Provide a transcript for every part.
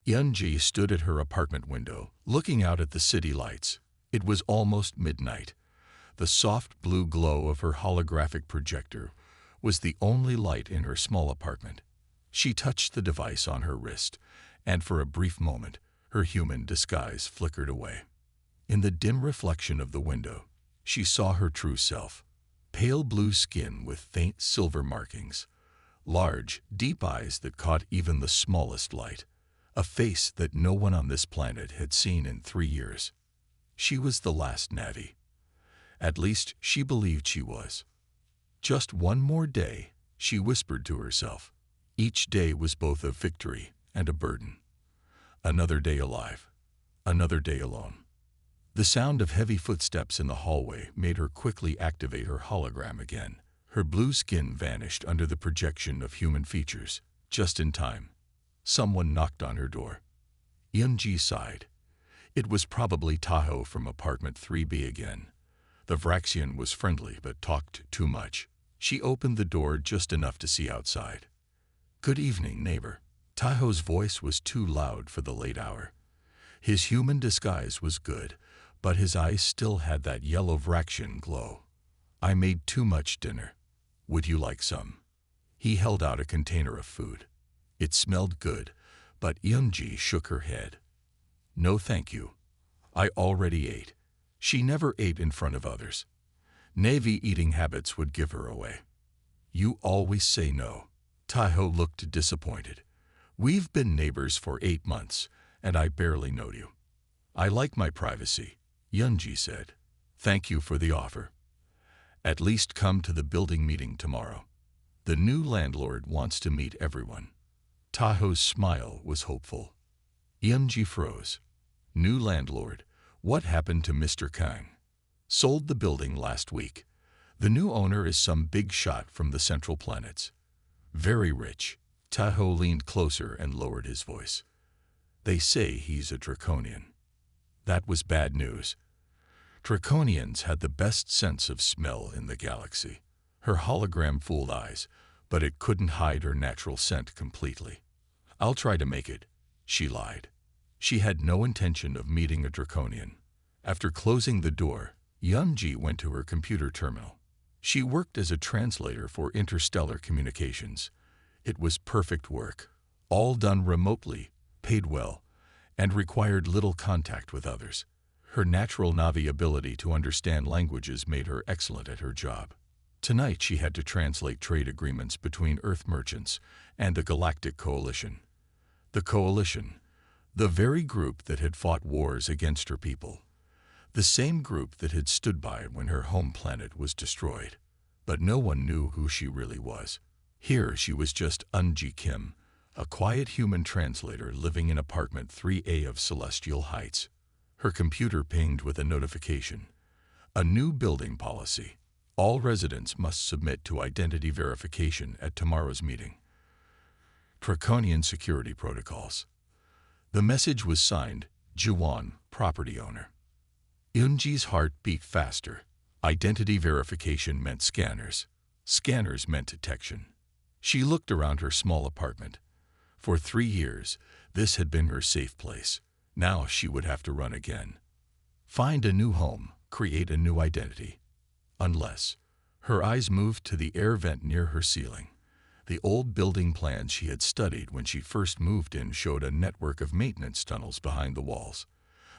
Yunji stood at her apartment window, looking out at the city lights. It was almost midnight. The soft blue glow of her holographic projector was the only light in her small apartment. She touched the device on her wrist, and for a brief moment, her human disguise flickered away. In the dim reflection of the window, she saw her true self. Pale blue skin with faint silver markings, large, deep eyes that caught even the smallest light, a face that no one on this planet had seen in 3 years. She was the last Navi. At least she believed she was. Just one more day, she whispered to herself. Each day was both a victory and a burden. Another day alive, another day alone. The sound of heavy footsteps in the hallway made her quickly activate her hologram again. Her blue skin vanished under the projection of human features. Just in time, someone knocked on her door. Yunji sighed. It was probably Tahoe from apartment 3B again. The Vraxian was friendly but talked too much. She opened the door just enough to see outside. "Good evening, neighbor." Tahoe's voice was too loud for the late hour. His human disguise was good, but his eyes still had that yellow Vraxian glow. "I made too much dinner. Would you like some?" He held out a container of food. It smelled good, but Yunji shook her head. "No thank you. I already ate." She never ate in front of others. Navy eating habits would give her away. "You always say no." Tahoe looked disappointed. "We've been neighbors for 8 months, and I barely know you." "I like my privacy," Yunji said. "Thank you for the offer. At least come to the building meeting tomorrow. The new landlord wants to meet everyone." Tahoe's smile was hopeful. Yunji froze. New landlord? What happened to Mr. Kang? "Sold the building last week. The new owner is some big shot from the Central Planets. Very rich." Tahoe leaned closer and lowered his voice. "They say he's a Draconian." That was bad news. Draconians had the best sense of smell in the galaxy. Her hologram fooled eyes, but it couldn't hide her natural scent completely. "I'll try to make it," she lied. She had no intention of meeting a Draconian. After closing the door, Yunji went to her computer terminal. She worked as a translator for interstellar communications. It was perfect work, all done remotely, paid well, and required little contact with others. Her natural Navi ability to understand languages made her excellent at her job. Tonight she had to translate trade agreements between Earth merchants and the Galactic Coalition. The Coalition, the very group that had fought wars against her people. The same group that had stood by when her home planet was destroyed. But no one knew who she really was. Here she was just Unji Kim, a quiet human translator living in apartment 3A of Celestial Heights. Her computer pinged with a notification. A new building policy. All residents must submit to identity verification at tomorrow's meeting. Draconian security protocols. The message was signed, Juwon, property owner. Yunji's heart beat faster. Identity verification meant scanners. Scanners meant detection. She looked around her small apartment. For 3 years, this had been her safe place. Now she would have to run again. Find a new home, create a new identity. Unless, her eyes moved to the air vent near her ceiling. The old building plans she had studied when she first moved in showed a network of maintenance tunnels behind the walls.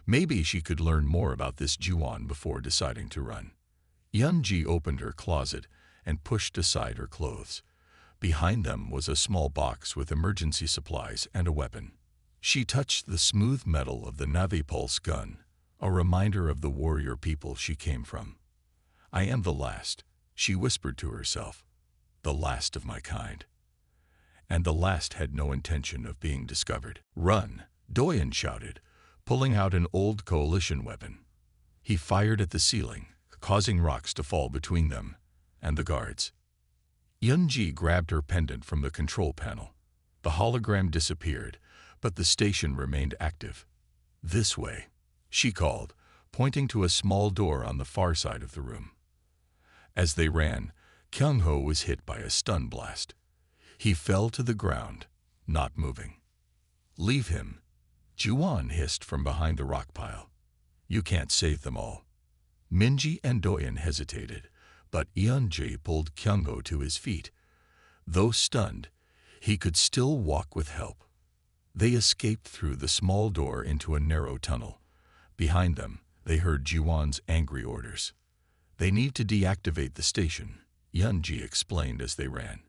Maybe she could learn more about this Juwon before deciding to run. Yunji opened her closet and pushed aside her clothes. Behind them was a small box with emergency supplies and a weapon. She touched the smooth metal of the Navi pulse gun, a reminder of the warrior people she came from. "I am the last," she whispered to herself. "The last of my kind." And the last had no intention of being discovered. "Run!" Doyen shouted, pulling out an old coalition weapon. He fired at the ceiling, causing rocks to fall between them and the guards. Yunji grabbed her pendant from the control panel. The hologram disappeared, but the station remained active. "This way," she called, pointing to a small door on the far side of the room. As they ran, Kyung-ho was hit by a stun blast. He fell to the ground, not moving. "Leave him," Juwon hissed from behind the rock pile. You can't save them all. Minji and Doyen hesitated, but Yeonji pulled Kyungho to his feet. Though stunned, he could still walk with help. They escaped through the small door into a narrow tunnel. Behind them, they heard Juwon's angry orders. They need to deactivate the station, Yeonji explained as they ran.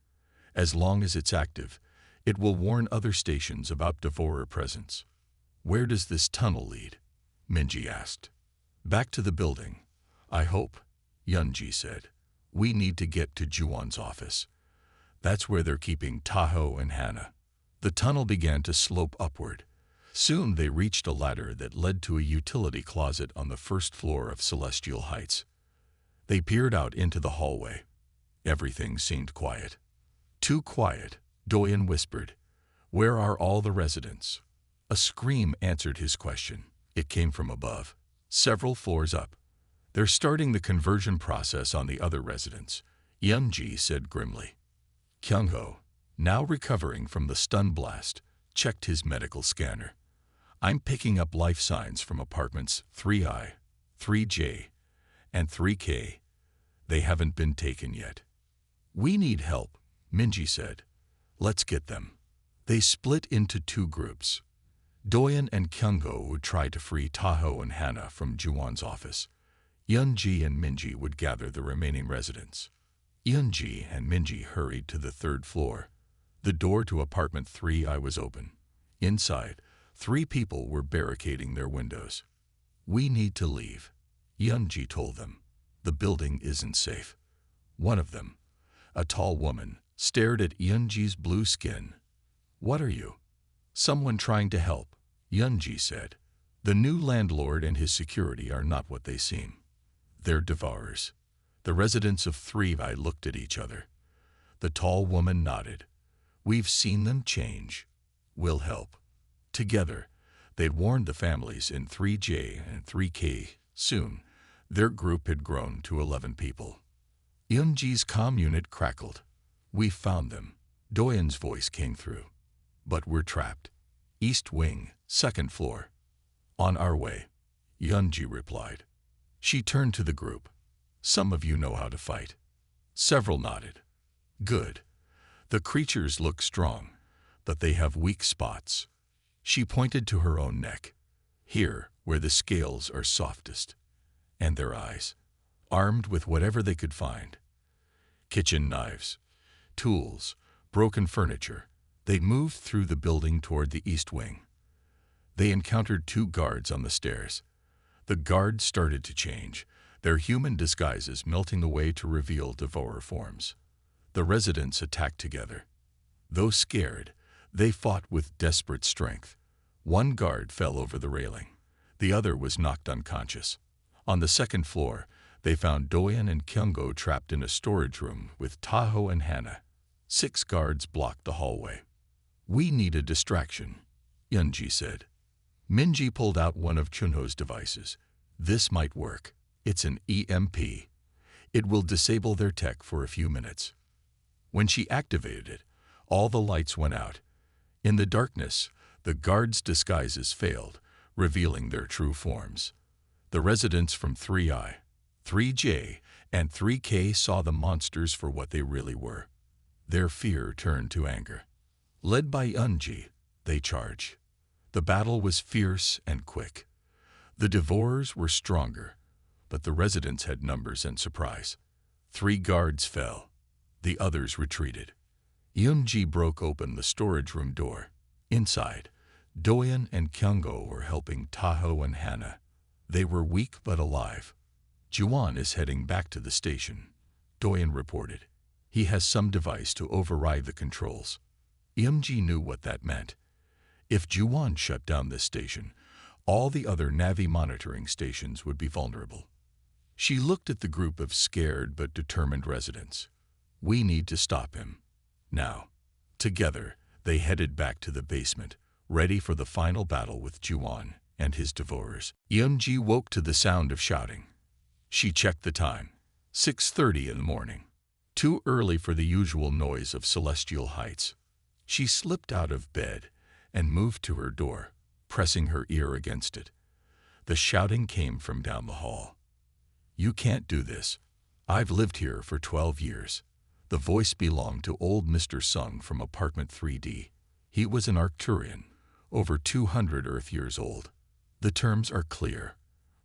As long as it's active, it will warn other stations about Devourer presence. Where does this tunnel lead? Minji asked. Back to the building. I hope, Yeonji said. We need to get to Juwon's office. That's where they're keeping Taho and Hana. The tunnel began to slope upward. Soon they reached a ladder that led to a utility closet on the first floor of Celestial Heights. They peered out into the hallway. Everything seemed quiet. Too quiet, Doyen whispered. Where are all the residents? A scream answered his question. It came from above, several floors up. They're starting the conversion process on the other residents, Yeonji said grimly. Kyungho, now recovering from the stun blast, checked his medical scanner. I'm picking up life signs from apartments 3I, 3J, and 3K. They haven't been taken yet. We need help, Minji said. Let's get them. They split into two groups. Doyen and Kyungho would try to free Taho and Hana from Juwon's office. Yeonji and Minji would gather the remaining residents. Yeonji and Minji hurried to the third floor. The door to apartment 3I was open. Inside, 3 people were barricading their windows. We need to leave, Yeonji told them. The building isn't safe. One of them, a tall woman, stared at Yeonji's blue skin. What are you? Someone trying to help, Yeonji said. The new landlord and his security are not what they seem. They're devourers. The residents of 3I looked at each other. The tall woman nodded. We've seen them change. We'll help. Together, they'd warned the families in 3J and 3K. Soon, their group had grown to 11 people. Yeonji's comm unit crackled. We found them. Doyen's voice came through. But we're trapped. East Wing, 2nd floor. On our way, Yeonji replied. She turned to the group. Some of you know how to fight. Several nodded. Good. The creatures look strong, but they have weak spots. She pointed to her own neck. Here, where the scales are softest. And their eyes, armed with whatever they could find. Kitchen knives, tools, broken furniture. They moved through the building toward the east wing. They encountered 2 guards on the stairs. The guards started to change, their human disguises melting away to reveal devourer forms. The residents attacked together. Though scared, they fought with desperate strength. One guard fell over the railing. The other was knocked unconscious. On the 2nd floor, they found Doyen and Kyungho trapped in a storage room with Taho and Hana. 6 guards blocked the hallway. We need a distraction, Yeonji said. Minji pulled out one of Chunho's devices. This might work. It's an EMP. It will disable their tech for a few minutes. When she activated it, all the lights went out. In the darkness, the guards' disguises failed, revealing their true forms. The residents from 3I, 3J, and 3K saw the monsters for what they really were. Their fear turned to anger. Led by Yeonji, they charged. The battle was fierce and quick. The devourers were stronger, but the residents had numbers and surprise. 3 guards fell. The others retreated. Yeonji broke open the storage room door. Inside, Doyen and Kyungho were helping Taho and Hana. They were weak but alive. Juwon is heading back to the station, Doyen reported. He has some device to override the controls. Yeonji knew what that meant. If Juwon shut down this station, all the other Navi monitoring stations would be vulnerable. She looked at the group of scared but determined residents. We need to stop him. Now. Together, they headed back to the basement, ready for the final battle with Juwon and his devourers. Yeonji woke to the sound of shouting. She checked the time. 6:30 in the morning. Too early for the usual noise of Celestial Heights. She slipped out of bed and moved to her door, pressing her ear against it. The shouting came from down the hall. "You can't do this. I've lived here for 12 years. The voice belonged to old Mr. Sung from apartment 3D. He was an Arcturian, over 200 Earth years old. The terms are clear.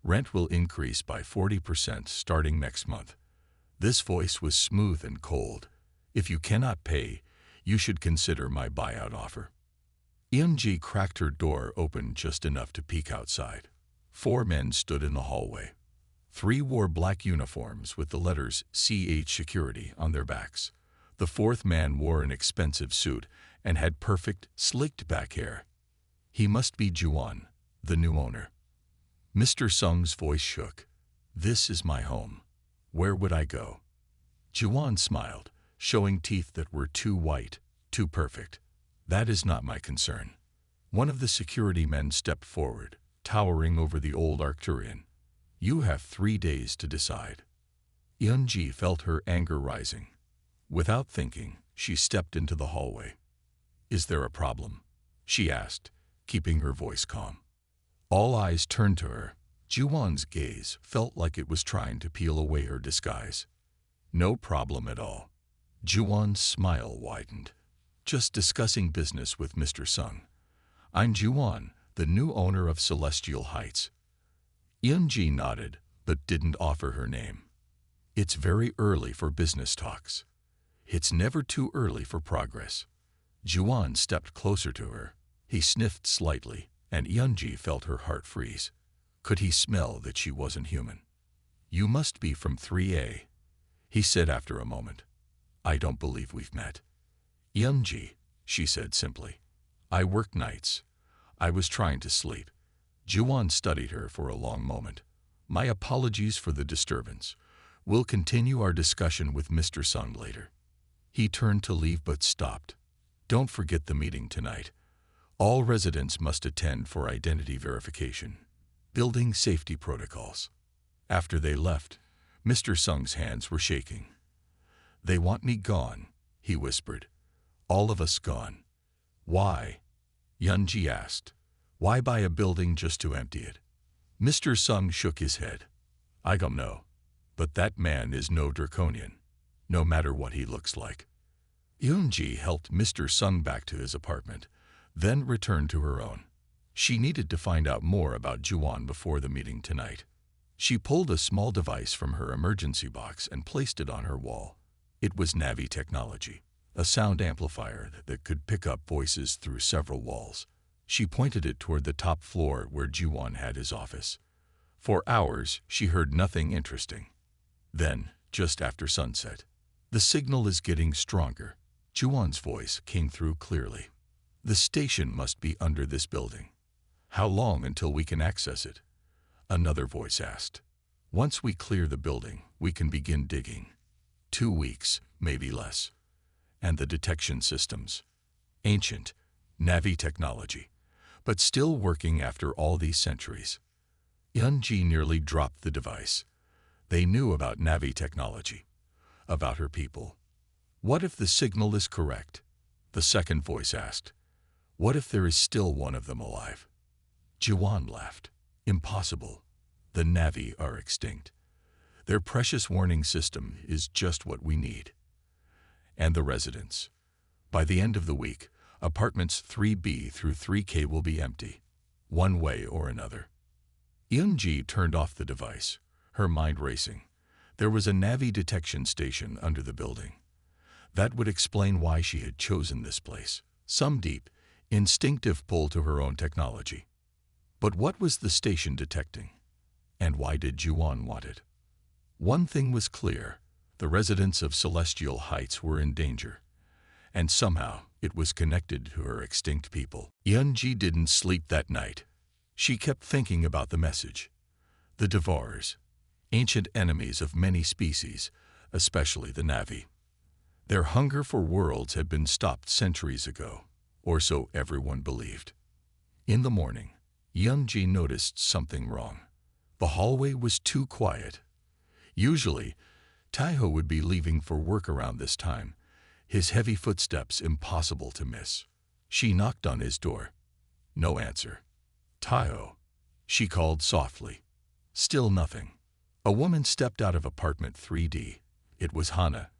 Rent will increase by 40% starting next month. This voice was smooth and cold. If you cannot pay, you should consider my buyout offer. Eun-ji cracked her door open just enough to peek outside. 4 men stood in the hallway. 3 wore black uniforms with the letters CH Security on their backs. The 4th man wore an expensive suit and had perfect, slicked-back hair. He must be Juwon, the new owner. Mr. Sung's voice shook. "This is my home. Where would I go?" Juwon smiled, showing teeth that were too white, too perfect. "That is not my concern." One of the security men stepped forward, towering over the old Arcturian. "You have 3 days to decide." Eun-ji felt her anger rising. Without thinking, she stepped into the hallway. "Is there a problem?" she asked, keeping her voice calm. All eyes turned to her. Juwon's gaze felt like it was trying to peel away her disguise. "No problem at all." Juwon's smile widened. "Just discussing business with Mr. Sung. I'm Juwon, the new owner of Celestial Heights." Eun-ji nodded, but didn't offer her name. "It's very early for business talks." "It's never too early for progress." Juwon stepped closer to her. He sniffed slightly, and Eun-ji felt her heart freeze. Could he smell that she wasn't human? "You must be from 3A," he said after a moment. "I don't believe we've met." "Eun-ji," she said simply. "I work nights. I was trying to sleep." Juwon studied her for a long moment. "My apologies for the disturbance. We'll continue our discussion with Mr. Sung later." He turned to leave but stopped. "Don't forget the meeting tonight. All residents must attend for identity verification. Building safety protocols." After they left, Mr. Sung's hands were shaking. "They want me gone," he whispered. "All of us gone." "Why?" Eun-ji asked. "Why buy a building just to empty it?" Mr. Sung shook his head. "I don't know. But that man is no draconian, no matter what he looks like." Eun-ji helped Mr. Sung back to his apartment, then returned to her own. She needed to find out more about Juwon before the meeting tonight. She pulled a small device from her emergency box and placed it on her wall. It was Navi technology, a sound amplifier that could pick up voices through several walls. She pointed it toward the top floor where Juwon had his office. For hours, she heard nothing interesting. Then, just after sunset, "The signal is getting stronger." Juwon's voice came through clearly. "The station must be under this building. How long until we can access it?" Another voice asked. "Once we clear the building, we can begin digging. 2 weeks, maybe less." And the detection systems. Ancient, Navi technology, but still working after all these centuries. Eun-ji nearly dropped the device. They knew about Navi technology, about her people. "What if the signal is correct?" the second voice asked. "What if there is still one of them alive?" Juwon laughed. "Impossible. The Navi are extinct. Their precious warning system is just what we need." And the residents. By the end of the week, apartments 3B through 3K will be empty, one way or another. Eun-ji turned off the device, her mind racing. There was a Navi detection station under the building. That would explain why she had chosen this place. Some deep, instinctive pull to her own technology. But what was the station detecting? And why did Juwon want it? One thing was clear. The residents of Celestial Heights were in danger. And somehow, it was connected to her extinct people. Eun-ji didn't sleep that night. She kept thinking about the message. The Devourers, ancient enemies of many species, especially the Navi. Their hunger for worlds had been stopped centuries ago, or so everyone believed. In the morning, Eun-ji noticed something wrong. The hallway was too quiet. Usually, Taiho would be leaving for work around this time, his heavy footsteps impossible to miss. She knocked on his door. No answer. Tayo, she called softly. Still nothing. A woman stepped out of apartment 3D. It was Hana,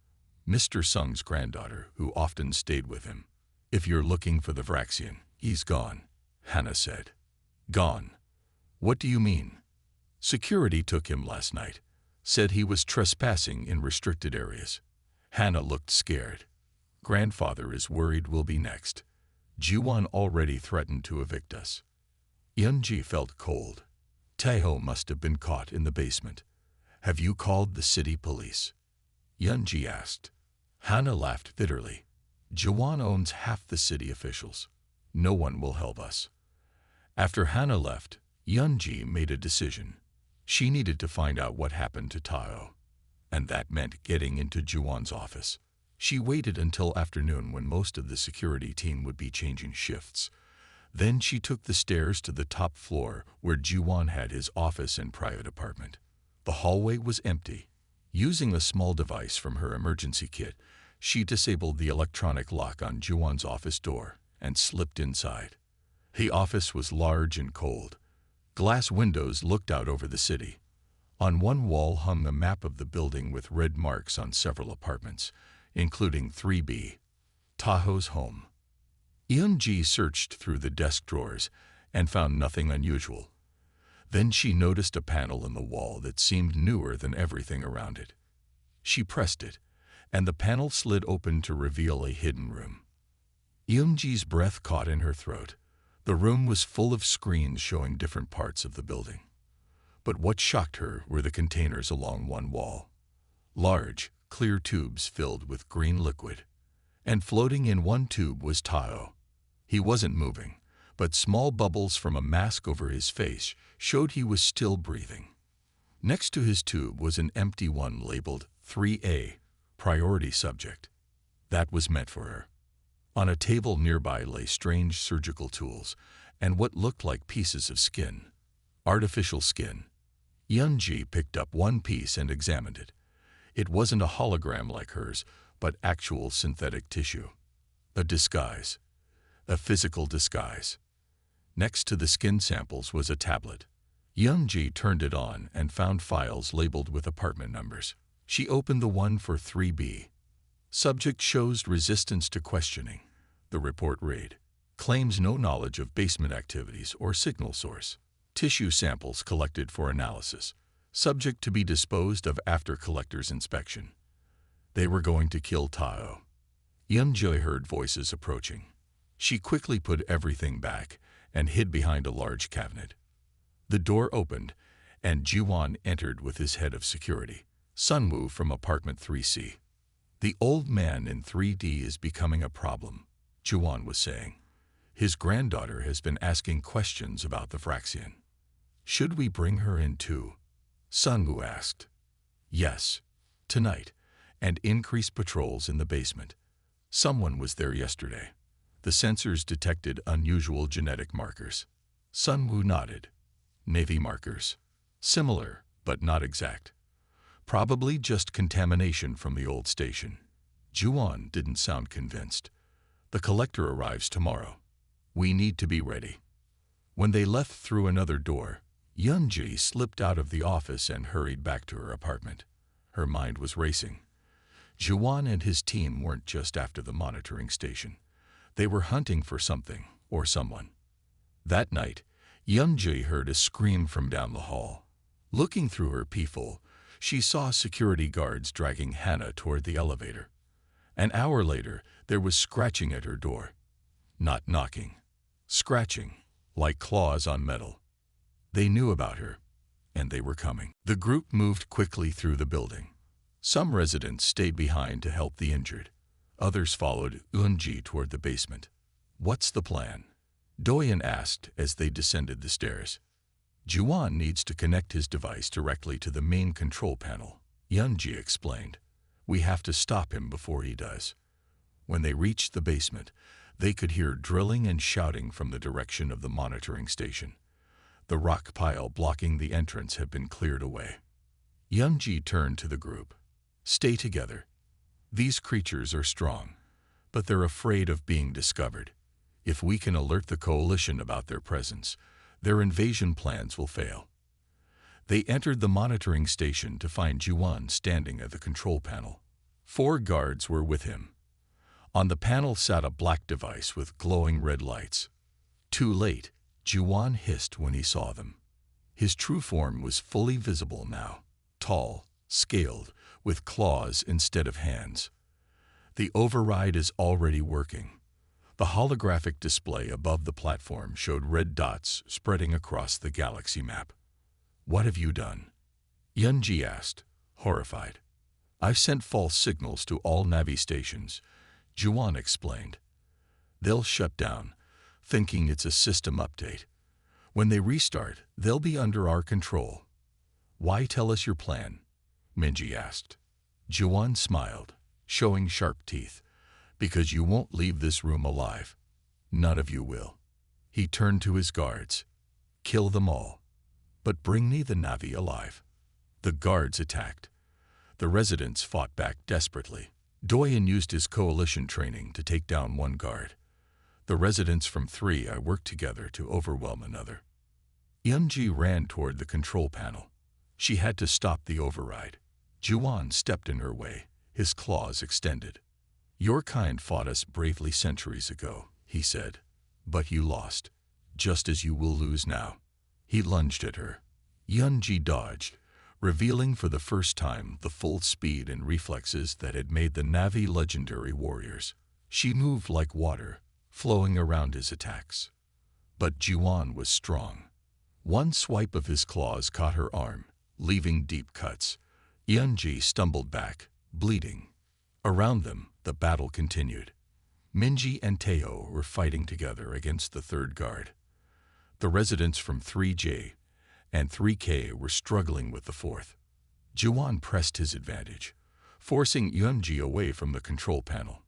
Mr. Sung's granddaughter, who often stayed with him. If you're looking for the Vraxian, he's gone, Hana said. Gone? What do you mean? Security took him last night. Said he was trespassing in restricted areas. Hana looked scared. Grandfather is worried we'll be next. Jiwon already threatened to evict us. Yunji felt cold. Taeho must have been caught in the basement. Have you called the city police? Yunji asked. Hana laughed bitterly. Jiwon owns half the city officials. No one will help us. After Hana left, Yunji made a decision. She needed to find out what happened to Taeho. And that meant getting into Jiwon's office. She waited until afternoon when most of the security team would be changing shifts. Then she took the stairs to the top floor where Jiwon had his office and private apartment. The hallway was empty. Using a small device from her emergency kit, she disabled the electronic lock on Jiwon's office door and slipped inside. The office was large and cold. Glass windows looked out over the city. On one wall hung a map of the building with red marks on several apartments, including 3B, Taeho's home. Eun-ji searched through the desk drawers and found nothing unusual. Then she noticed a panel in the wall that seemed newer than everything around it. She pressed it, and the panel slid open to reveal a hidden room. Eun-ji's breath caught in her throat. The room was full of screens showing different parts of the building. But what shocked her were the containers along one wall. Large, clear tubes filled with green liquid. And floating in one tube was Taeho. He wasn't moving, but small bubbles from a mask over his face showed he was still breathing. Next to his tube was an empty one labeled 3A, Priority Subject. That was meant for her. On a table nearby lay strange surgical tools and what looked like pieces of skin. Artificial skin. Yunji picked up one piece and examined it. It wasn't a hologram like hers, but actual synthetic tissue. A disguise. A physical disguise. Next to the skin samples was a tablet. Yunji turned it on and found files labeled with apartment numbers. She opened the one for 3B. Subject shows resistance to questioning. The report read, claims no knowledge of basement activities or signal source. Tissue samples collected for analysis. Subject to be disposed of after collector's inspection. They were going to kill Taeho. Yunji heard voices approaching. She quickly put everything back and hid behind a large cabinet. The door opened, and Jiwon entered with his head of security, Sunwoo from apartment 3C. The old man in 3D is becoming a problem, Jiwon was saying. His granddaughter has been asking questions about the Vraxian. Should we bring her in too? Sunwoo asked. Yes, tonight, and increase patrols in the basement. Someone was there yesterday. The sensors detected unusual genetic markers. Sunwoo nodded. Navy markers. Similar, but not exact. Probably just contamination from the old station. Jiwon didn't sound convinced. The collector arrives tomorrow. We need to be ready. When they left through another door, Yunji slipped out of the office and hurried back to her apartment. Her mind was racing. Jiwon and his team weren't just after the monitoring station. They were hunting for something or someone. That night, Yunji heard a scream from down the hall. Looking through her peephole, she saw security guards dragging Hana toward the elevator. An hour later, there was scratching at her door. Not knocking. Scratching, like claws on metal. They knew about her, and they were coming. The group moved quickly through the building. Some residents stayed behind to help the injured. Others followed Eun-ji toward the basement. What's the plan? Doyen asked as they descended the stairs. Jiwon needs to connect his device directly to the main control panel, Yunji explained. We have to stop him before he does. When they reached the basement, they could hear drilling and shouting from the direction of the monitoring station. The rock pile blocking the entrance had been cleared away. Yunji turned to the group. Stay together. These creatures are strong, but they're afraid of being discovered. If we can alert the coalition about their presence, Their invasion plans will fail. They entered the monitoring station to find Juan standing at the control panel. 4 guards were with him. On the panel sat a black device with glowing red lights. Too late, Juan hissed when he saw them. His true form was fully visible now, tall, scaled, with claws instead of hands. The override is already working. The holographic display above the platform showed red dots spreading across the galaxy map. "What have you done?" Yunji asked, horrified. "I've sent false signals to all Navi stations," Juan explained. "They'll shut down, thinking it's a system update. When they restart, they'll be under our control." "Why tell us your plan?" Minji asked. Juan smiled, showing sharp teeth. "Because you won't leave this room alive. None of you will." He turned to his guards. "Kill them all. But bring me the Navi alive." The guards attacked. The residents fought back desperately. Doyen used his coalition training to take down 1 guard. The residents from 3I worked together to overwhelm another. Yunji ran toward the control panel. She had to stop the override. Juan stepped in her way, his claws extended. "Your kind fought us bravely centuries ago," he said. "But you lost, just as you will lose now." He lunged at her. Yunji dodged, revealing for the first time the full speed and reflexes that had made the Navi legendary warriors. She moved like water, flowing around his attacks. But Juan was strong. One swipe of his claws caught her arm, leaving deep cuts. Yunji stumbled back, bleeding. Around them, the battle continued. Minji and Teo were fighting together against the 3rd guard. The residents from 3J and 3K were struggling with the 4th. Juan pressed his advantage, forcing Yunji away from the control panel.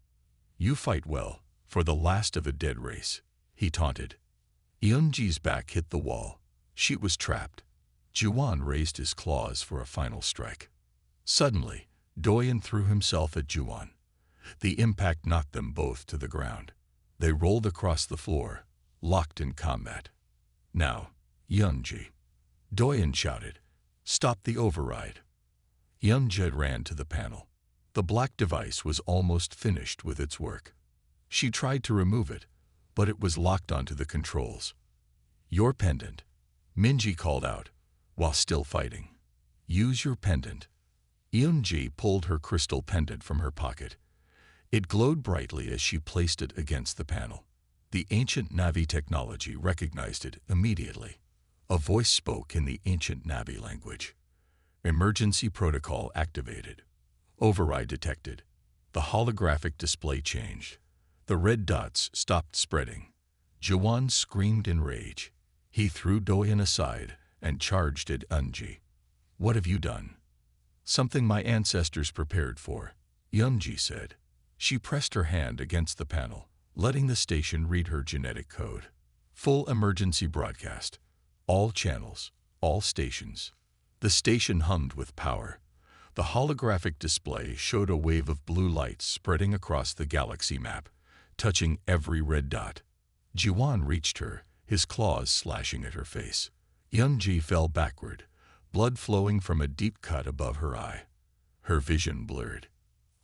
"You fight well, for the last of a dead race," he taunted. Yunji's back hit the wall. She was trapped. Juan raised his claws for a final strike. Suddenly, Doyen threw himself at Juan. The impact knocked them both to the ground. They rolled across the floor, locked in combat. "Now, Yunji," Doyen shouted, "stop the override." Yunji ran to the panel. The black device was almost finished with its work. She tried to remove it, but it was locked onto the controls. "Your pendant," Minji called out, while still fighting. "Use your pendant." Yunji pulled her crystal pendant from her pocket. It glowed brightly as she placed it against the panel. The ancient Navi technology recognized it immediately. A voice spoke in the ancient Navi language. "Emergency protocol activated. Override detected." The holographic display changed. The red dots stopped spreading. Juan screamed in rage. He threw Doyen aside and charged at Yunji. "What have you done?" "Something my ancestors prepared for," Yunji said. She pressed her hand against the panel, letting the station read her genetic code. "Full emergency broadcast. All channels, all stations." The station hummed with power. The holographic display showed a wave of blue light spreading across the galaxy map, touching every red dot. Juan reached her, his claws slashing at her face. Yunji fell backward, blood flowing from a deep cut above her eye. Her vision blurred.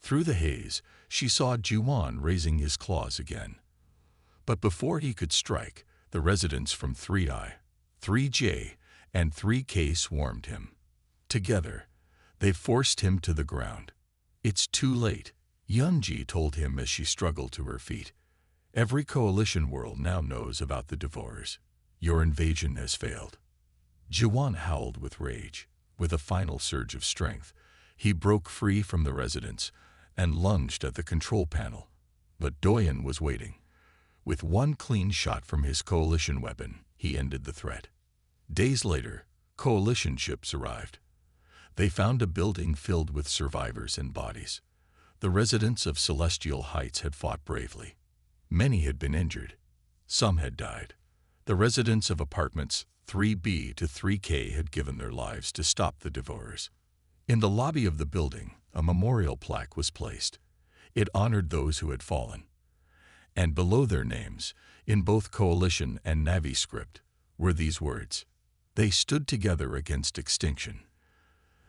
Through the haze, she saw Juan raising his claws again. But before he could strike, the residents from 3I, 3J, and 3K swarmed him. Together, they forced him to the ground. "It's too late," Yunji told him as she struggled to her feet. "Every coalition world now knows about the Devourers. Your invasion has failed." Juan howled with rage. With a final surge of strength, he broke free from the residents and lunged at the control panel. But Doyen was waiting. With one clean shot from his coalition weapon, he ended the threat. Days later, coalition ships arrived. They found a building filled with survivors and bodies. The residents of Celestial Heights had fought bravely. Many had been injured. Some had died. The residents of apartments 3B to 3K had given their lives to stop the Devourers. In the lobby of the building, a memorial plaque was placed. It honored those who had fallen. And below their names, in both Coalition and Navi script, were these words. They stood together against extinction.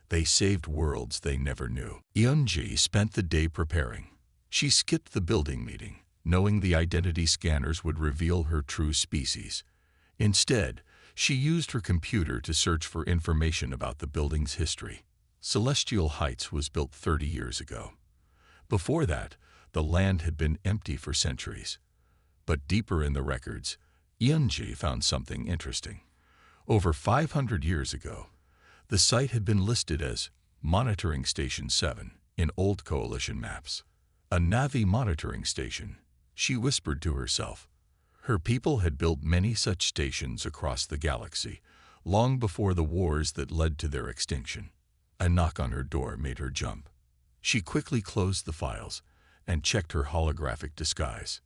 They saved worlds they never knew. Eunji spent the day preparing. She skipped the building meeting, knowing the identity scanners would reveal her true species. Instead, she used her computer to search for information about the building's history. Celestial Heights was built 30 years ago. Before that, the land had been empty for centuries. But deeper in the records, Eunji found something interesting. Over 500 years ago, the site had been listed as Monitoring Station 7 in old Coalition maps. A Navi monitoring station, she whispered to herself. Her people had built many such stations across the galaxy, long before the wars that led to their extinction. A knock on her door made her jump. She quickly closed the files and checked her holographic disguise.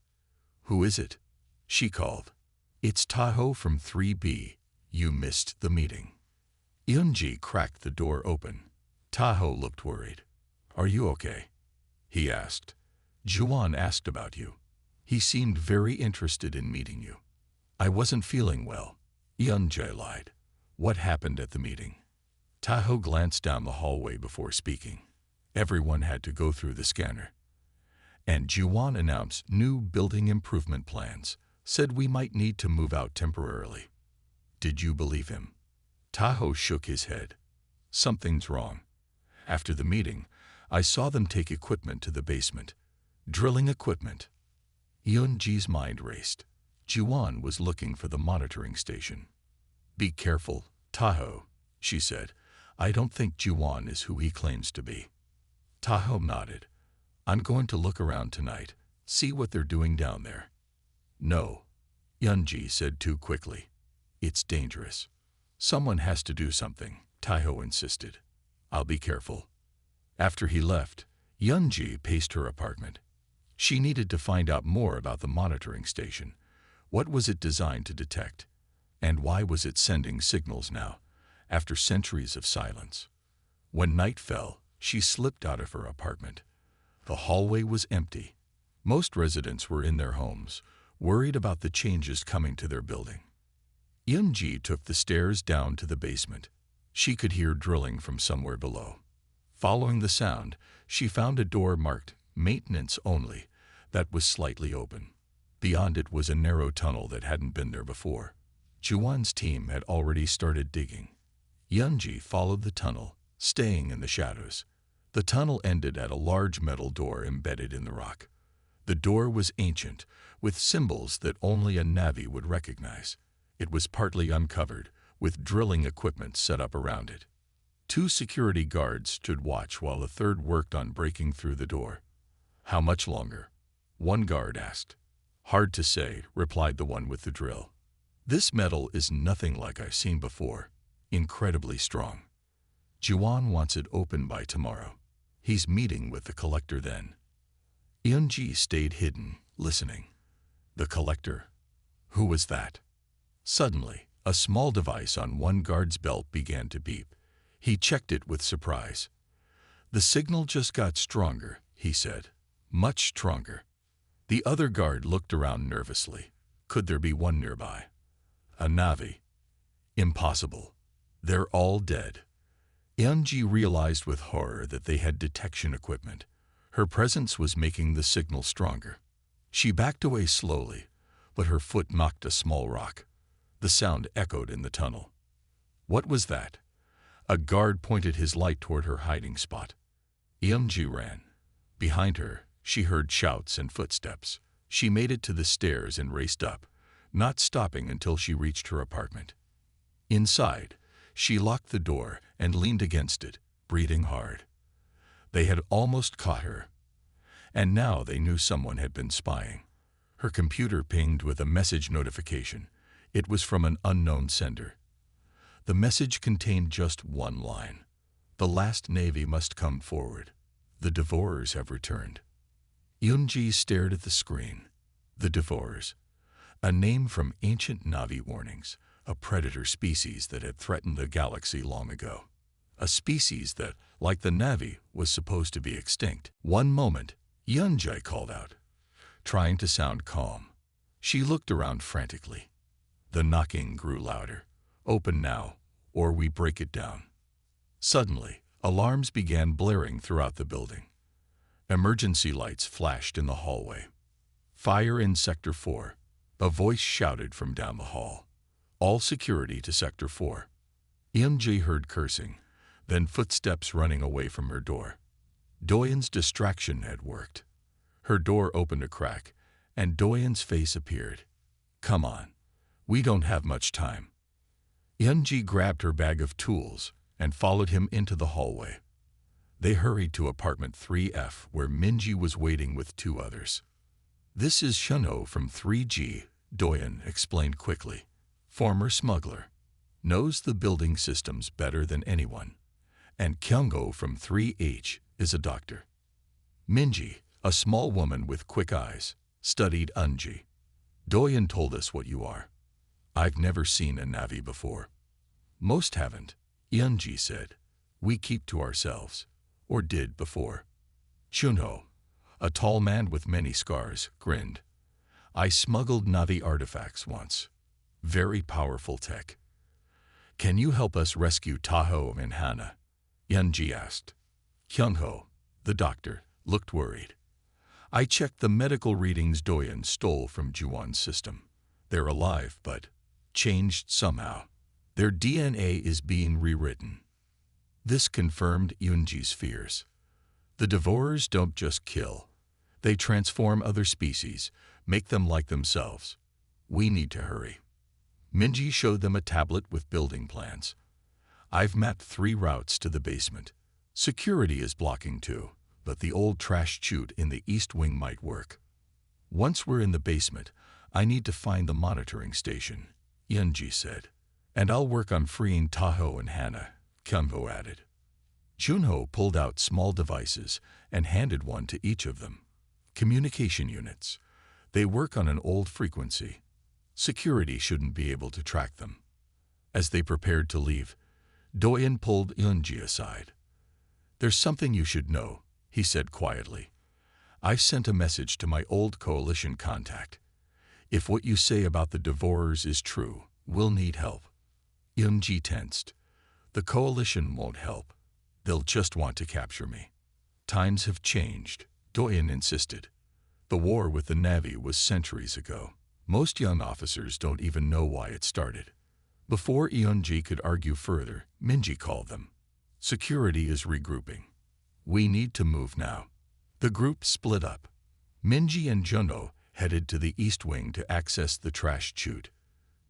"Who is it?" she called. "It's Tahoe from 3B. You missed the meeting." Eunji cracked the door open. Tahoe looked worried. "Are you okay?" he asked. "Juan asked about you. He seemed very interested in meeting you." "I wasn't feeling well," Eunji lied. "What happened at the meeting?" Tahoe glanced down the hallway before speaking. Everyone had to go through the scanner. And Juan announced new building improvement plans, said we might need to move out temporarily. "Did you believe him?" Tahoe shook his head. "Something's wrong. After the meeting, I saw them take equipment to the basement. Drilling equipment." Eunji's mind raced. Juan was looking for the monitoring station. "Be careful, Tahoe," she said. "I don't think Juan is who he claims to be." Tahoe nodded. "I'm going to look around tonight, see what they're doing down there." "No," Eunji said too quickly. "It's dangerous. Someone has to do something," Tahoe insisted. "I'll be careful." After he left, Eunji paced her apartment. She needed to find out more about the monitoring station. What was it designed to detect? And why was it sending signals now, after centuries of silence? When night fell, she slipped out of her apartment. The hallway was empty. Most residents were in their homes, worried about the changes coming to their building. Eunji took the stairs down to the basement. She could hear drilling from somewhere below. Following the sound, she found a door marked "Maintenance Only" that was slightly open. Beyond it was a narrow tunnel that hadn't been there before. Juwan's team had already started digging. Eunji followed the tunnel, staying in the shadows. The tunnel ended at a large metal door embedded in the rock. The door was ancient, with symbols that only a Navi would recognize. It was partly uncovered, with drilling equipment set up around it. 2 security guards stood watch while a third worked on breaking through the door. "How much longer?" one guard asked. "Hard to say," replied the one with the drill. "This metal is nothing like I've seen before. Incredibly strong. Juwan wants it open by tomorrow. He's meeting with the collector then." Eunji stayed hidden, listening. The collector? Who was that? Suddenly, a small device on one guard's belt began to beep. He checked it with surprise. "The signal just got stronger," he said. "Much stronger." The other guard looked around nervously. Could there be one nearby? A Navi? Impossible. They're all dead. Eunji realized with horror that they had detection equipment. Her presence was making the signal stronger. She backed away slowly, but her foot knocked a small rock. The sound echoed in the tunnel. What was that? A guard pointed his light toward her hiding spot. Eunji ran. Behind her, she heard shouts and footsteps. She made it to the stairs and raced up, not stopping until she reached her apartment. Inside, she locked the door and leaned against it, breathing hard. They had almost caught her. And now they knew someone had been spying. Her computer pinged with a message notification. It was from an unknown sender. The message contained just one line. "The last Navy must come forward. The Devourers have returned." Eunji stared at the screen. The Devourers. A name from ancient Navi warnings, a predator species that had threatened the galaxy long ago. A species that, like the Navi, was supposed to be extinct. "One moment," Eunji called out, trying to sound calm. She looked around frantically. The knocking grew louder. "Open now, or we break it down." Suddenly, alarms began blaring throughout the building. Emergency lights flashed in the hallway. "Fire in Sector 4, a voice shouted from down the hall. "All security to Sector 4. EMG heard cursing, then footsteps running away from her door. Doyen's distraction had worked. Her door opened a crack, and Doyen's face appeared. "Come on, we don't have much time." EMG grabbed her bag of tools and followed him into the hallway. They hurried to apartment 3F, where Minji was waiting with 2 others. "This is Shunho from 3G, Doyen explained quickly. "Former smuggler. Knows the building systems better than anyone. And Kyungo from 3H is a doctor." Minji, a small woman with quick eyes, studied Unji. "Doyen told us what you are. I've never seen a Navi before." "Most haven't," Unji said. "We keep to ourselves, or did before." Shunho, a tall man with many scars, grinned. "I smuggled Navi artifacts once. Very powerful tech." "Can you help us rescue Taho and Hana?" Yunji asked. Hyungho, the doctor, looked worried. "I checked the medical readings Doyen stole from Juwon's system. They're alive, but changed somehow. Their DNA is being rewritten." This confirmed Yunji's fears. The Devourers don't just kill. They transform other species, make them like themselves. We need to hurry. Minji showed them a tablet with building plans. "I've mapped 3 routes to the basement. Security is blocking 2, but the old trash chute in the east wing might work. Once we're in the basement, I need to find the monitoring station," Yunji said. "And I'll work on freeing Taho and Hana," Kyunho added. Junho pulled out small devices and handed one to each of them. "Communication units. They work on an old frequency. Security shouldn't be able to track them." As they prepared to leave, Doyen pulled Yunji aside. "There's something you should know," he said quietly. "I've sent a message to my old coalition contact. If what you say about the Devourers is true, we'll need help." Yunji tensed. "The coalition won't help. They'll just want to capture me." "Times have changed," Doyen insisted. "The war with the Navi was centuries ago. Most young officers don't even know why it started." Before Yunji could argue further, Minji called them. "Security is regrouping. We need to move now." The group split up. Minji and Junho headed to the east wing to access the trash chute.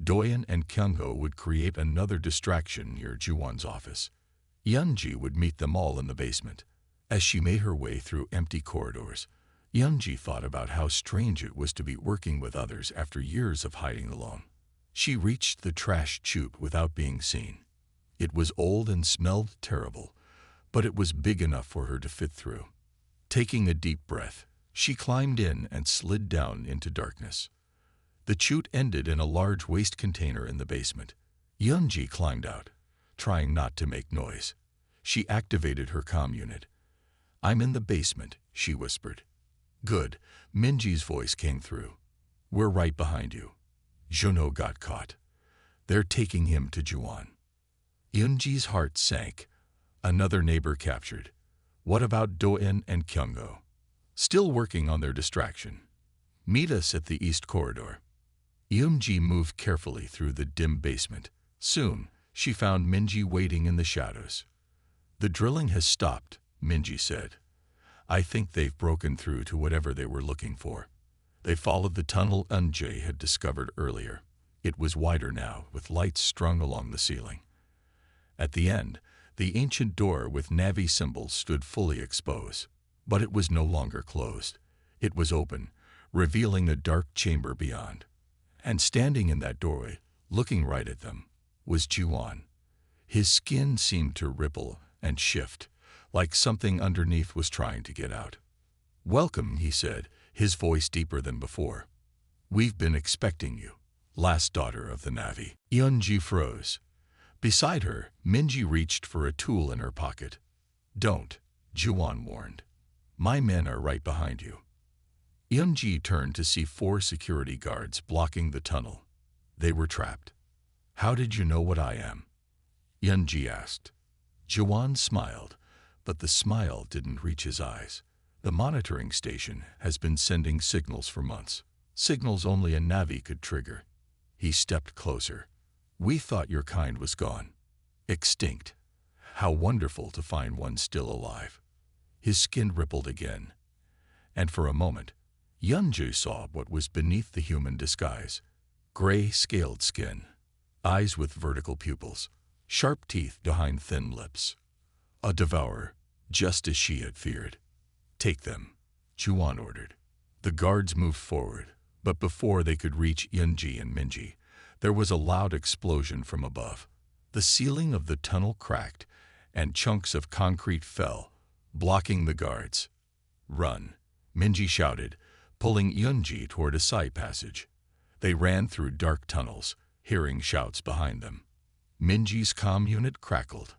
Doyen and Kyungho would create another distraction near Juwon's office. Yunji would meet them all in the basement. As she made her way through empty corridors, Yunji thought about how strange it was to be working with others after years of hiding alone. She reached the trash chute without being seen. It was old and smelled terrible, but it was big enough for her to fit through. Taking a deep breath, she climbed in and slid down into darkness. The chute ended in a large waste container in the basement. Yunji climbed out, trying not to make noise. She activated her comm unit. "I'm in the basement," she whispered. "Good," Minji's voice came through. "We're right behind you." Junho got caught. "They're taking him to Juwon." Yunji's heart sank. Another neighbor captured. What about Doyen and Kyungho? Still working on their distraction. "Meet us at the east corridor." Yunji moved carefully through the dim basement. Soon, she found Minji waiting in the shadows. "The drilling has stopped," Minji said. "I think they've broken through to whatever they were looking for." They followed the tunnel Unjay had discovered earlier. It was wider now, with lights strung along the ceiling. At the end, the ancient door with Navi symbols stood fully exposed. But it was no longer closed. It was open, revealing the dark chamber beyond. And standing in that doorway, looking right at them, was Juwon. His skin seemed to ripple and shift, like something underneath was trying to get out. "Welcome," he said, his voice deeper than before. "We've been expecting you, last daughter of the Navi." Yunji froze. Beside her, Minji reached for a tool in her pocket. "Don't," Juwon warned. "My men are right behind you." Yunji turned to see 4 security guards blocking the tunnel. They were trapped. How did you know what I am? Yunji asked. Juan smiled, but the smile didn't reach his eyes. The monitoring station has been sending signals for months. Signals only a Navi could trigger. He stepped closer. We thought your kind was gone. Extinct. How wonderful to find one still alive. His skin rippled again. And for a moment, Yunju saw what was beneath the human disguise. Gray, scaled skin, eyes with vertical pupils, sharp teeth behind thin lips. A devourer, just as she had feared. Take them, Juan ordered. The guards moved forward, but before they could reach Yunji and Minji, there was a loud explosion from above. The ceiling of the tunnel cracked, and chunks of concrete fell, blocking the guards. Run, Minji shouted, pulling Yunji toward a side passage. They ran through dark tunnels, hearing shouts behind them. Minji's comm unit crackled.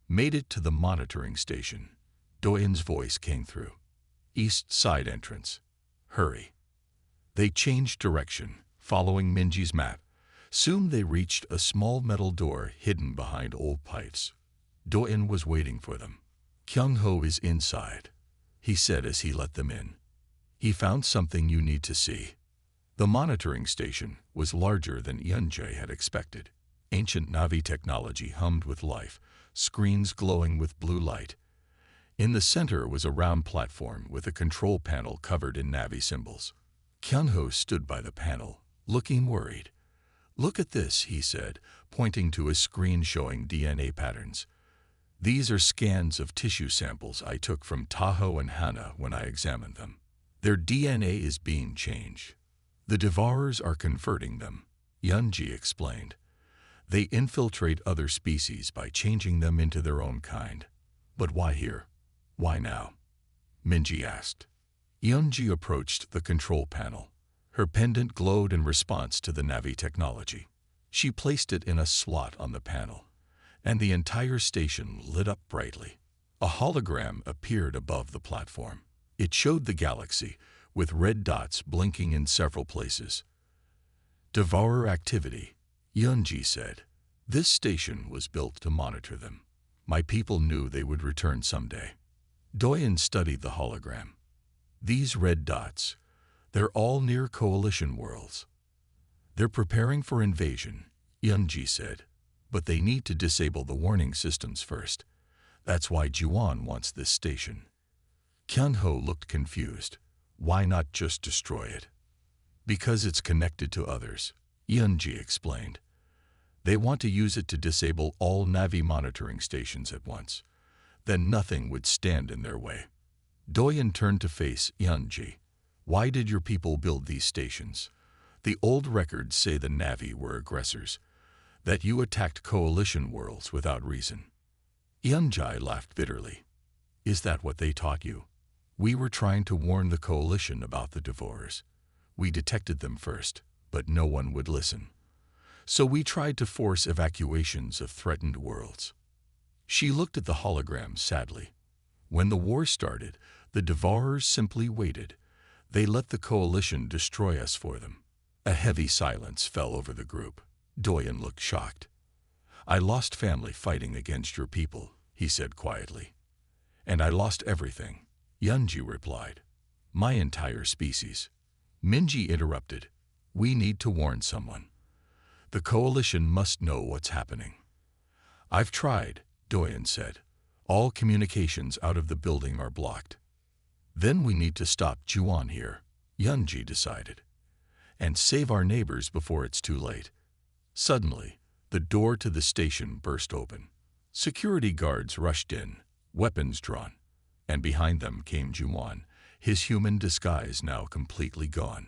Made it to the monitoring station. Doyen's voice came through. East side entrance. Hurry. They changed direction, following Minji's map. Soon they reached a small metal door hidden behind old pipes. Doyen was waiting for them. Kyung-ho is inside, he said as he let them in. He found something you need to see. The monitoring station was larger than Yunji had expected. Ancient Navi technology hummed with life, screens glowing with blue light. In the center was a round platform with a control panel covered in Navi symbols. Kyung-ho stood by the panel, looking worried. Look at this, he said, pointing to a screen showing DNA patterns. These are scans of tissue samples I took from Tahoe and Hana when I examined them. Their DNA is being changed. The devourers are converting them, Yunji explained. They infiltrate other species by changing them into their own kind. But why here? Why now? Minji asked. Yunji approached the control panel. Her pendant glowed in response to the Navi technology. She placed it in a slot on the panel, and the entire station lit up brightly. A hologram appeared above the platform. It showed the galaxy, with red dots blinking in several places. Devourer activity, Yunji said. This station was built to monitor them. My people knew they would return someday. Doyen studied the hologram. These red dots, they're all near coalition worlds. They're preparing for invasion, Yunji said, but they need to disable the warning systems first. That's why Juan wants this station. Kyung-ho looked confused. Why not just destroy it? Because it's connected to others, Yunji explained. They want to use it to disable all Navi monitoring stations at once. Then nothing would stand in their way. Doyen turned to face Yunji. Why did your people build these stations? The old records say the Navi were aggressors, that you attacked coalition worlds without reason. Yunji laughed bitterly. Is that what they taught you? We were trying to warn the coalition about the devourers. We detected them first, but no one would listen. So we tried to force evacuations of threatened worlds. She looked at the hologram sadly. When the war started, the devourers simply waited. They let the coalition destroy us for them. A heavy silence fell over the group. Doyen looked shocked. I lost family fighting against your people, he said quietly. And I lost everything, Yunji replied. My entire species. Minji interrupted. We need to warn someone. The coalition must know what's happening. I've tried, Doyen said. All communications out of the building are blocked. Then we need to stop Juan here, Yunji decided, and save our neighbors before it's too late. Suddenly, the door to the station burst open. Security guards rushed in, weapons drawn, and behind them came Juan, his human disguise now completely gone.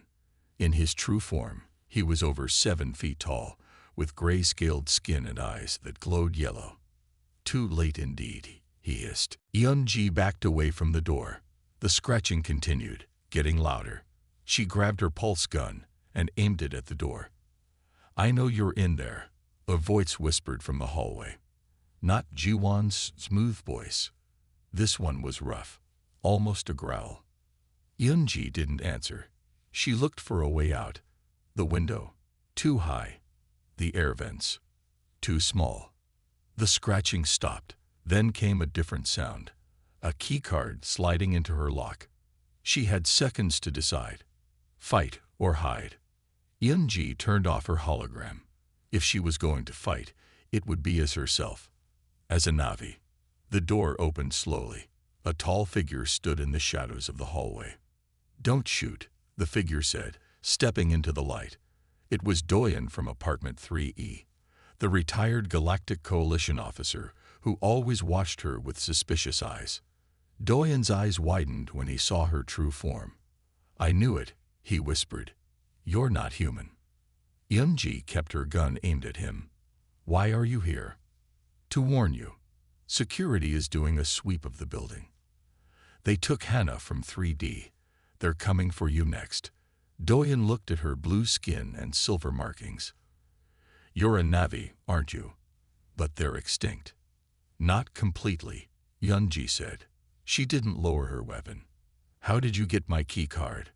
In his true form, he was over 7 feet tall, with gray-scaled skin and eyes that glowed yellow. Too late indeed, he hissed. Yunji backed away from the door. The scratching continued, getting louder. She grabbed her pulse gun and aimed it at the door. I know you're in there, a voice whispered from the hallway. Not Juwan's smooth voice. This one was rough, almost a growl. Yunji didn't answer. She looked for a way out. The window? Too high. The air vents. Too small. The scratching stopped. Then came a different sound. A keycard sliding into her lock. She had seconds to decide. Fight or hide. Yoon-ji turned off her hologram. If she was going to fight, it would be as herself. As a Navi. The door opened slowly. A tall figure stood in the shadows of the hallway. "Don't shoot," the figure said, stepping into the light. It was Doyen from apartment 3E, the retired Galactic Coalition officer who always watched her with suspicious eyes. Doyen's eyes widened when he saw her true form. "I knew it," he whispered. "You're not human." Yoon-ji kept her gun aimed at him. "Why are you here?" "To warn you. Security is doing a sweep of the building. They took Hannah from 3D. They're coming for you next." Doyen looked at her blue skin and silver markings. "You're a Navi, aren't you? But they're extinct." "Not completely," Yoon-ji said. She didn't lower her weapon. "How did you get my key card?"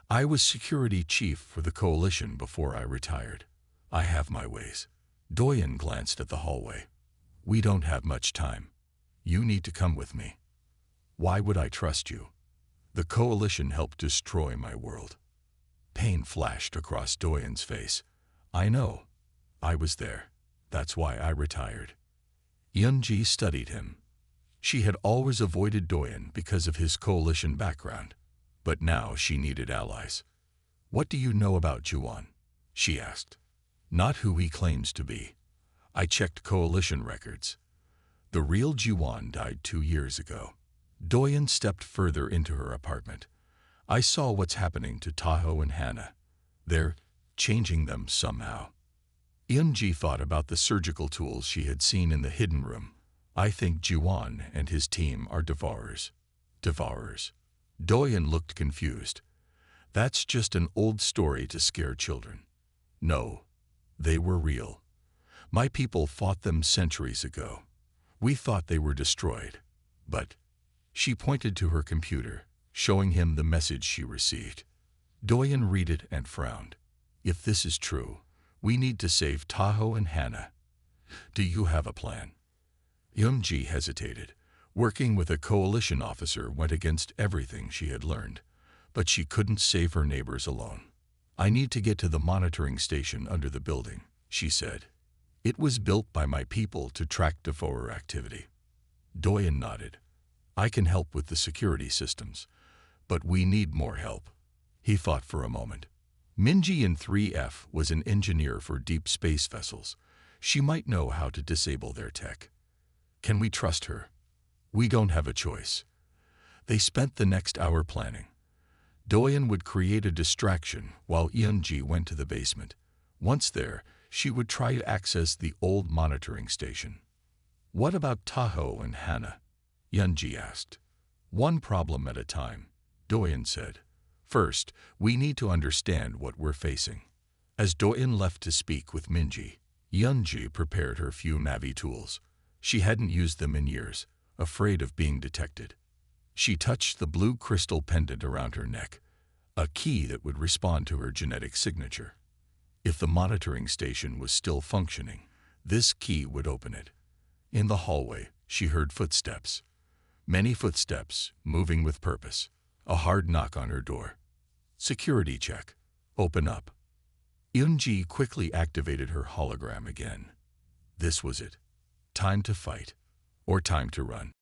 "I was security chief for the coalition before I retired. I have my ways." Doyen glanced at the hallway. "We don't have much time. You need to come with me." "Why would I trust you? The coalition helped destroy my world." Pain flashed across Doyen's face. "I know. I was there. That's why I retired." Yoon-ji studied him. She had always avoided Doyen because of his coalition background, but now she needed allies. "What do you know about Juwon?" she asked. "Not who he claims to be. I checked coalition records. The real Juwon died 2 years ago." Doyen stepped further into her apartment. "I saw what's happening to Tahoe and Hannah. They're changing them somehow." Yoon-ji thought about the surgical tools she had seen in the hidden room. "I think Juwon and his team are devourers." "Devourers?" Doyen looked confused. "That's just an old story to scare children." "No, they were real. My people fought them centuries ago. We thought they were destroyed. But..." She pointed to her computer, showing him the message she received. Doyen read it and frowned. "If this is true, we need to save Tahoe and Hannah. Do you have a plan?" Yoon-ji hesitated. Working with a coalition officer went against everything she had learned, but she couldn't save her neighbors alone. "I need to get to the monitoring station under the building," she said. "It was built by my people to track devourer activity." Doyen nodded. "I can help with the security systems, but we need more help." He thought for a moment. Minji in 3F was an engineer for deep space vessels. She might know how to disable their tech. "Can we trust her?" "We don't have a choice." They spent the next hour planning. Doyen would create a distraction while Yoon-ji went to the basement. Once there, she would try to access the old monitoring station. "What about Tahoe and Hannah?" Yoon-ji asked. "One problem at a time," Doyen said. "First, we need to understand what we're facing." As Doyen left to speak with Minji, Yoon-ji prepared her few Navi tools. She hadn't used them in years, afraid of being detected. She touched the blue crystal pendant around her neck, a key that would respond to her genetic signature. If the monitoring station was still functioning, this key would open it. In the hallway, she heard footsteps. Many footsteps, moving with purpose. A hard knock on her door. "Security check. Open up." Yoon-ji quickly activated her hologram again. This was it. Time to fight, or time to run.